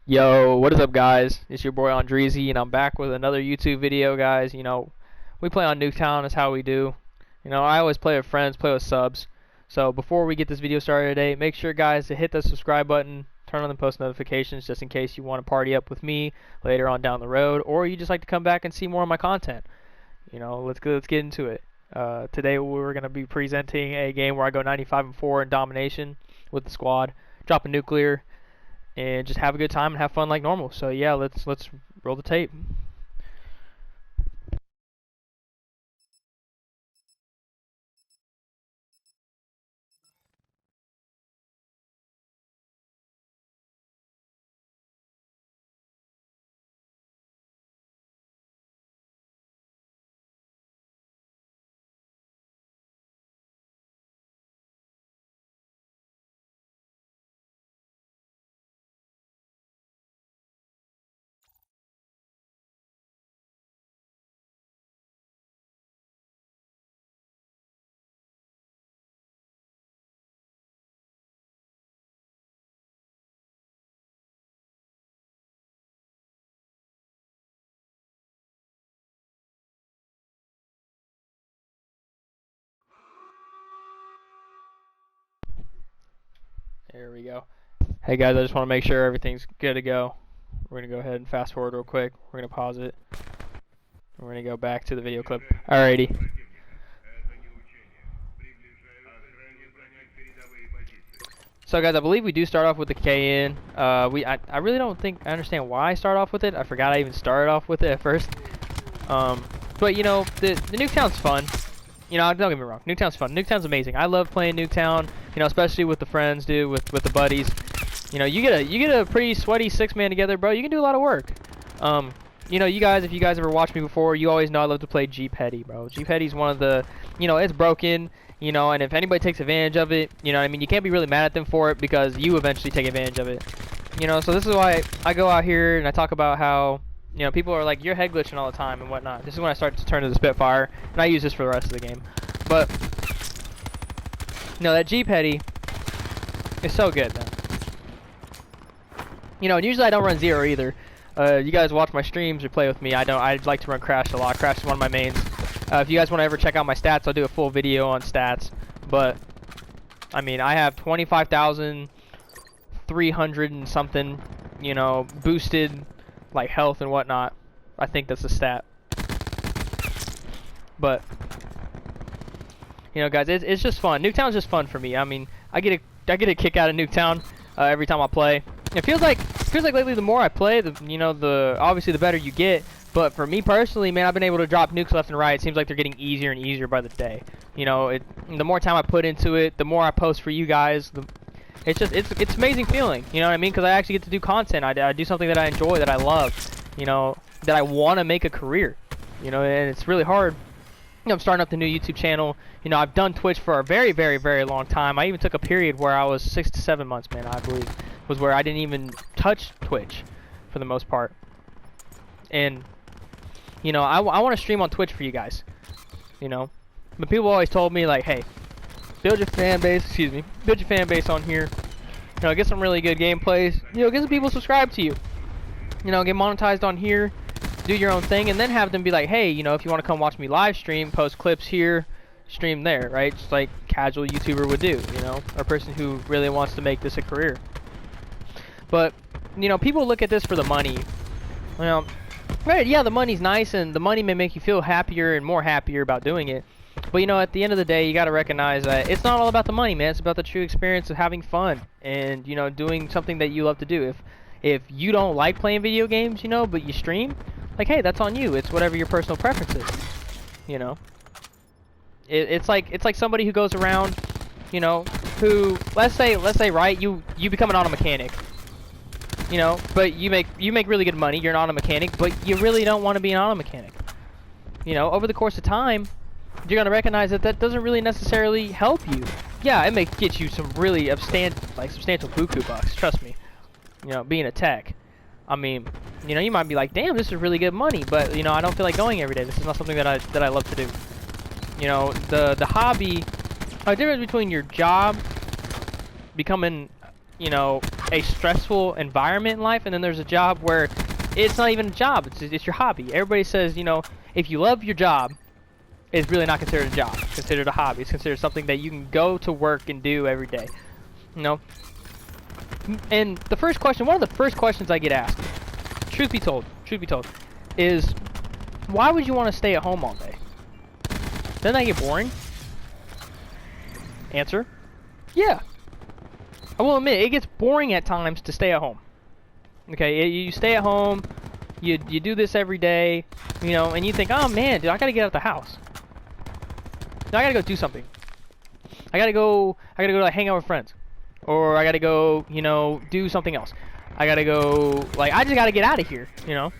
Yo, what is up, guys? It's your boy Andriizy, and I'm back with another YouTube video, guys. We play on Nuketown, is how we do. I always play with friends, play with subs. So before we get this video started today, make sure, guys, to hit the subscribe button, turn on the post notifications, just in case you want to party up with me later on down the road, or you just like to come back and see more of my content. Let's get into it. Today we're gonna be presenting a game where I go 95-4 in domination with the squad, drop a nuclear, and just have a good time and have fun like normal. So yeah, let's roll the tape. There we go. Hey guys, I just want to make sure everything's good to go. We're gonna go ahead and fast forward real quick. We're gonna pause it. We're gonna go back to the video clip. Alrighty. So guys, I believe we do start off with the KN. I really don't think I understand why I start off with it. I forgot I even started off with it at first. But the Nuketown's fun. Don't get me wrong. Nuketown's fun. Nuketown's amazing. I love playing Nuketown. Especially with the friends, dude, with the buddies. You get a pretty sweaty 6-man together, bro. You can do a lot of work. You guys, if you guys ever watched me before, you always know I love to play Jeep Heady, bro. Jeep Heady's one of the, it's broken, and if anybody takes advantage of it, you can't be really mad at them for it because you eventually take advantage of it. So this is why I go out here and I talk about how, people are like, you're head glitching all the time and whatnot. This is when I start to turn to the Spitfire, and I use this for the rest of the game. But, that Jeep Heady is so good, man. And usually I don't run zero either. You guys watch my streams or play with me. I like to run Crash a lot. Crash is one of my mains. If you guys want to ever check out my stats, I'll do a full video on stats. But I have 25,300 and something, boosted like health and whatnot. I think that's a stat. But guys, it's just fun. Nuketown's just fun for me. I get a kick out of Nuketown every time I play. It feels like lately the more I play, the obviously the better you get. But for me personally, man, I've been able to drop nukes left and right. It seems like they're getting easier and easier by the day. The more time I put into it, the more I post for you guys. It's amazing feeling. You know what I mean? Because I actually get to do content. I do something that I enjoy, that I love. That I want to make a career. And it's really hard. I'm starting up the new YouTube channel. I've done Twitch for a very, very, very long time. I even took a period where I was 6 to 7 months, man, I believe, was where I didn't even touch Twitch for the most part. And, I want to stream on Twitch for you guys, But people always told me, like, hey, build your fan base, build your fan base on here. Get some really good gameplays. Get some people subscribed to you. Get monetized on here. Do your own thing, and then have them be like, hey, if you want to come watch me live stream, post clips here, stream there, right? Just like casual YouTuber would do, or a person who really wants to make this a career. But, people look at this for the money. Right, yeah, the money's nice, and the money may make you feel happier and more happier about doing it. But, at the end of the day, you got to recognize that it's not all about the money, man. It's about the true experience of having fun and, doing something that you love to do. If you don't like playing video games, but you stream, like, hey, that's on you. It's whatever your personal preference is, It's like somebody who goes around, who let's say right, you become an auto mechanic, but you make really good money. You're an auto mechanic, but you really don't want to be an auto mechanic. Over the course of time, you're gonna recognize that doesn't really necessarily help you. Yeah, it may get you some really substantial buku bucks. Trust me. Being a tech. You might be like, damn, this is really good money, but, I don't feel like going every day. This is not something that I love to do. The hobby, the difference between your job becoming you know, a stressful environment in life, and then there's a job where it's not even a job, it's your hobby. Everybody says, you know, if you love your job, it's really not considered a job. It's considered a hobby. It's considered something that you can go to work and do every day. You know? And the first question, one of the first questions I get asked, truth be told, is why would you want to stay at home all day? Doesn't that get boring? Answer, yeah. I will admit, it gets boring at times to stay at home. Okay, you stay at home, you do this every day, you know, and you think, oh man, dude, I gotta get out the house. I gotta go do something. I gotta go like, hang out with friends. Or I gotta go, you know, do something else. I gotta go, like, I just gotta get out of here, you know?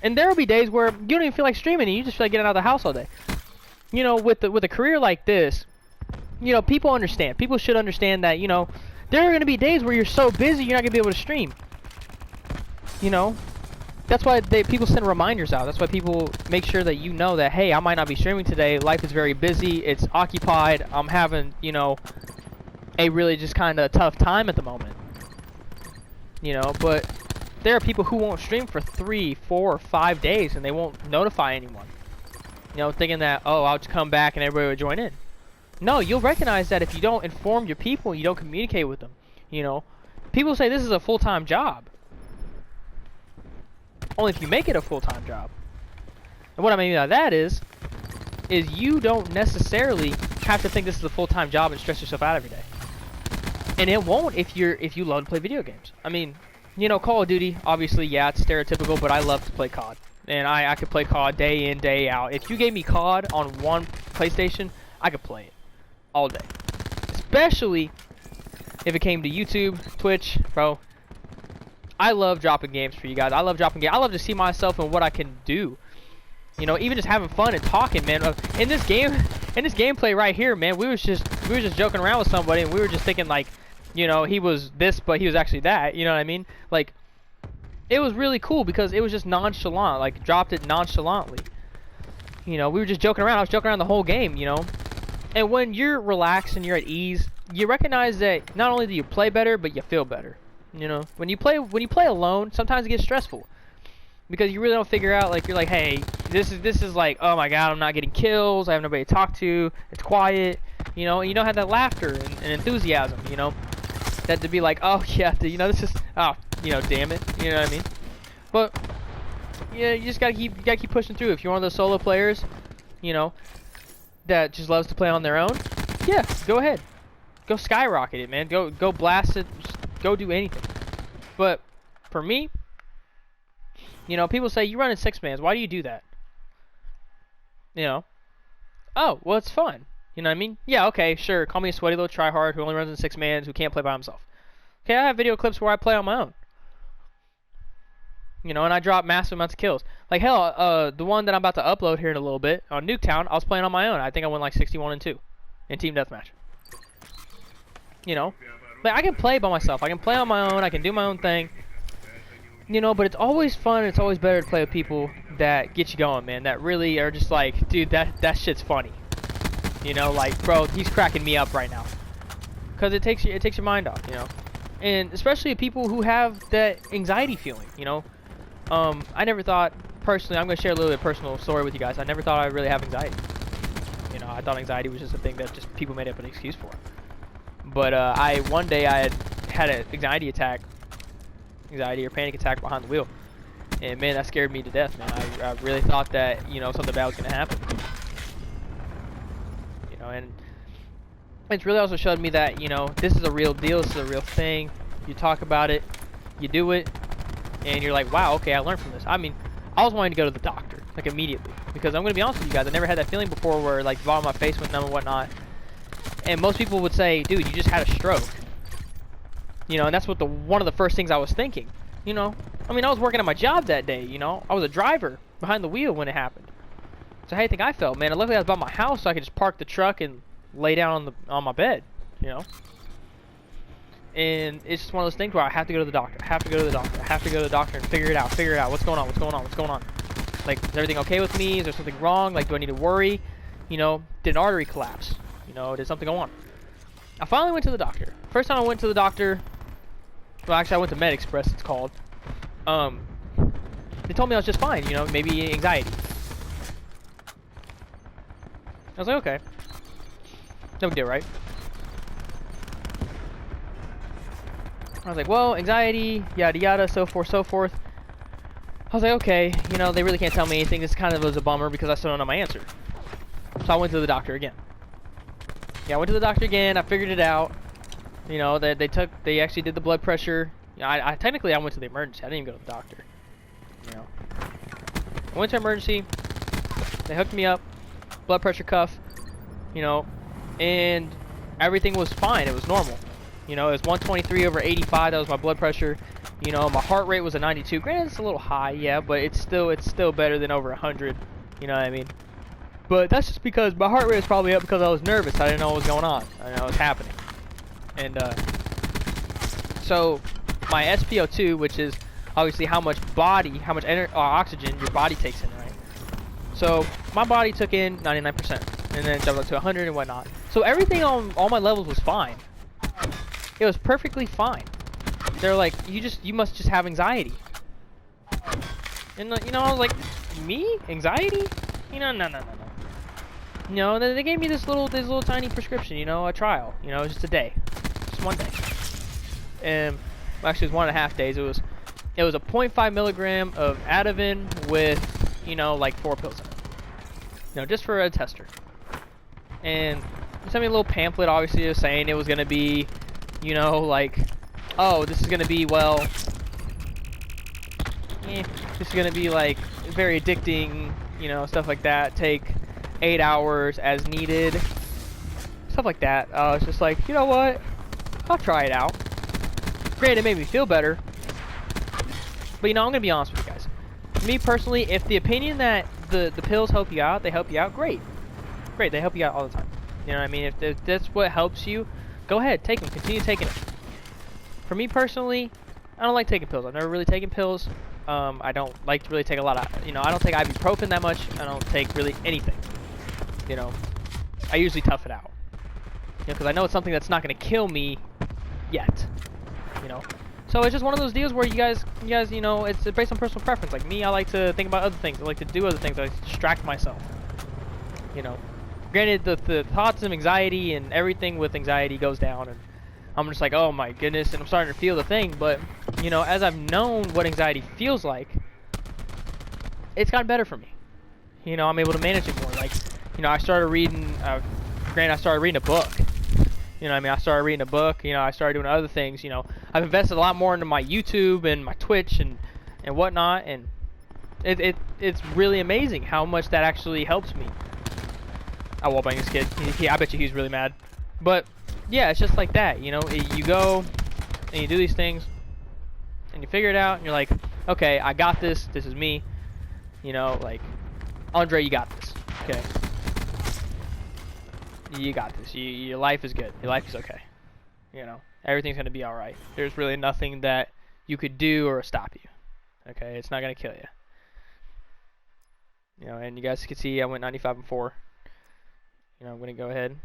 And there will be days where you don't even feel like streaming and you just feel like getting out of the house all day. You know, with a career like this, you know, people understand. People should understand that, you know, there are gonna be days where you're so busy you're not gonna be able to stream. You know? That's why people send reminders out. That's why people make sure that you know that, hey, I might not be streaming today. Life is very busy. It's occupied. I'm having, you know, a really just kind of tough time at the moment. You know, but there are people who won't stream for 3, 4, 5 days and they won't notify anyone. You know, thinking that, oh, I'll just come back and everybody will join in. No, you'll recognize that if you don't inform your people, you don't communicate with them. You know, people say this is a full-time job. Only if you make it a full-time job. And what I mean by that is you don't necessarily have to think this is a full-time job and stress yourself out every day. And it won't if you love to play video games. I mean, you know, Call of Duty, obviously, yeah, it's stereotypical, but I love to play COD. And I could play COD day in, day out. If you gave me COD on one PlayStation, I could play it all day. Especially if it came to YouTube, Twitch, bro. I love dropping games for you guys. I love dropping games. I love to see myself and what I can do. You know, even just having fun and talking, man. In this gameplay right here, man, we were just joking around with somebody, and we were just thinking like, you know, he was this, but he was actually that. You know what I mean? Like, it was really cool because it was just nonchalant. Like, dropped it nonchalantly. You know, we were just joking around. I was joking around the whole game. You know, and when you're relaxed and you're at ease, you recognize that not only do you play better, but you feel better. You know, when you play alone, sometimes it gets stressful because you really don't figure out, like, you're like, hey, this is like, oh my god, I'm not getting kills, I have nobody to talk to, it's quiet, you know, and you don't have that laughter and enthusiasm, you know, that to be like, oh yeah, you know, this is, oh, you know, damn it, you know what I mean? But yeah, you just gotta keep pushing through. If you're one of those solo players, you know, that just loves to play on their own, yeah, go ahead, go skyrocket it, man, go blast it. Go do anything. But for me, you know, people say, you run in 6-mans. Why do you do that? You know? Oh, well, it's fun. You know what I mean? Yeah, okay, sure. Call me a sweaty little tryhard who only runs in 6-mans, who can't play by himself. Okay, I have video clips where I play on my own. You know, and I drop massive amounts of kills. Like, hell, the one that I'm about to upload here in a little bit, on Nuketown, I was playing on my own. I think I went like 61-2 in Team Deathmatch. You know? Like, I can play by myself. I can play on my own. I can do my own thing. You know, but it's always fun. It's always better to play with people that get you going, man. That really are just like, dude, that shit's funny. You know, like, bro, he's cracking me up right now. Because it takes your mind off, you know. And especially people who have that anxiety feeling, you know. I never thought, personally, I'm going to share a little bit of personal story with you guys. I never thought I'd really have anxiety. You know, I thought anxiety was just a thing that just people made up an excuse for. But one day I had an anxiety or panic attack behind the wheel, and man, that scared me to death, man. I really thought that, you know, something bad was gonna happen. You know, and it's really also showed me that, you know, this is a real deal. This is a real thing. You talk about it, you do it, and you're like, wow, okay, I learned from this. I mean, I was wanting to go to the doctor like immediately because I'm gonna be honest with you guys. I never had that feeling before where like the bottom of my face went numb and whatnot. And most people would say, dude, you just had a stroke. You know, and that's what one of the first things I was thinking. You know, I mean, I was working at my job that day, you know. I was a driver behind the wheel when it happened. So how do you think I felt, man? Luckily I was by my house so I could just park the truck and lay down on my bed, you know. And it's just one of those things where I have to go to the doctor. I have to go to the doctor and figure it out. What's going on? Like, is everything okay with me? Is there something wrong? Like, do I need to worry? You know, did an artery collapse? You know, did something go on? I finally went to the doctor. First time I went to the doctor, Well, actually, I went to Med Express. It's called. They told me I was just fine. You know, maybe anxiety. I was like, okay, no big deal, right? I was like, well, anxiety, yada yada, so forth, so forth. I was like, okay, you know, they really can't tell me anything. This kind of was a bummer because I still don't know my answer. So I went to the doctor again. Yeah, I went to the doctor again. I figured it out. You know, they actually did the blood pressure. You know, I technically went to the emergency. I didn't even go to the doctor. You know, I went to emergency. They hooked me up, blood pressure cuff. You know, and everything was fine. It was normal. You know, it was 123 over 85. That was my blood pressure. You know, my heart rate was a 92. Granted, it's a little high, yeah, but it's still better than over 100. You know what I mean? But that's just because my heart rate was probably up because I was nervous. I didn't know what was going on. I didn't know what was happening. And so my SpO2, which is obviously how much oxygen your body takes in, right? So my body took in 99%, and then jumped up to 100 and whatnot. So everything on all my levels was fine. It was perfectly fine. They're like, you must just have anxiety. And you know, I was like, me? Anxiety? You know, no. You know, they gave me this little tiny prescription, you know, a trial. You know, just a day. Just one day. And actually it was 1.5 days. It was a 0.5 milligram of Ativan with, you know, like 4 pills in it. You know, just for a tester. And they sent me a little pamphlet, obviously, of saying it was gonna be, you know, like, oh, this is gonna be, well, this is gonna be like very addicting, you know, stuff like that. Take 8 hours as needed, stuff like that. I was just like, you know what? I'll try it out. Granted, it made me feel better, but you know, I'm gonna be honest with you guys. Me personally, if the opinion that the pills help you out, they help you out, great. They help you out all the time. You know what I mean? If that's what helps you, go ahead, take them. Continue taking them. For me personally, I don't like taking pills. I've never really taken pills. I don't like to really take a lot of, you know, I don't take ibuprofen that much. I don't take really anything. You know, I usually tough it out. You know, because I know it's something that's not going to kill me yet. You know, so it's just one of those deals where you guys, you know, it's based on personal preference. Like me, I like to think about other things. I like to do other things. I like to distract myself. You know, granted, the thoughts of anxiety and everything with anxiety goes down, and I'm just like, oh my goodness, and I'm starting to feel the thing. But you know, as I've known what anxiety feels like, it's gotten better for me. You know, I'm able to manage it more. Like, you know, I started reading. Granted, I started reading a book. You know what I mean? I started reading a book. You know, I started doing other things. You know, I've invested a lot more into my YouTube and my Twitch and whatnot, and it's really amazing how much that actually helps me. I wall bang this kid. I bet you he's really mad. But yeah, it's just like that. You know, you go and you do these things, and you figure it out, and you're like, okay, I got this. This is me. You know, like, Andre, you got this. Okay. You got this. Your life is good. Your life is okay. You know, everything's gonna be all right. There's really nothing that you could do or stop you. Okay, it's not gonna kill you. You know, and you guys can see I went 95 and 4. You know, I'm gonna go ahead.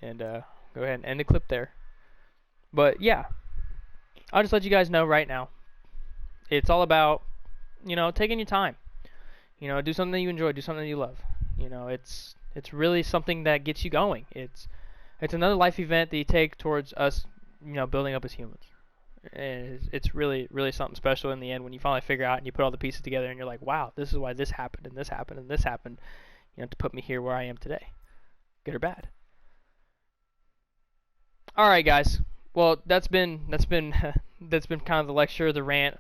And go ahead and end the clip there. But yeah, I'll just let you guys know right now. It's all about, you know, taking your time. You know, do something you enjoy. Do something you love. You know, it's really something that gets you going. It's another life event that you take towards us, you know, building up as humans. And it's really something special in the end when you finally figure out and you put all the pieces together and you're like, wow, this is why this happened and this happened and this happened, you know, to put me here where I am today, good or bad. All right, guys. Well, that's been kind of the lecture, the rant,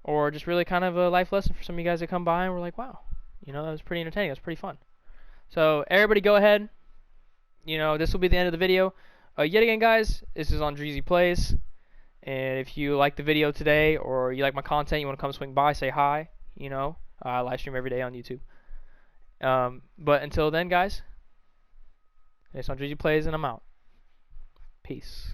or just really kind of a life lesson for some of you guys that come by and we're like, wow, you know, that was pretty entertaining. That was pretty fun. So everybody go ahead. You know, this will be the end of the video. Yet again, guys, this is Andriizy Plays. And if you like the video today or you like my content, you want to come swing by, say hi. You know, I live stream every day on YouTube. But until then, guys, it's Andriizy Plays and I'm out. Peace.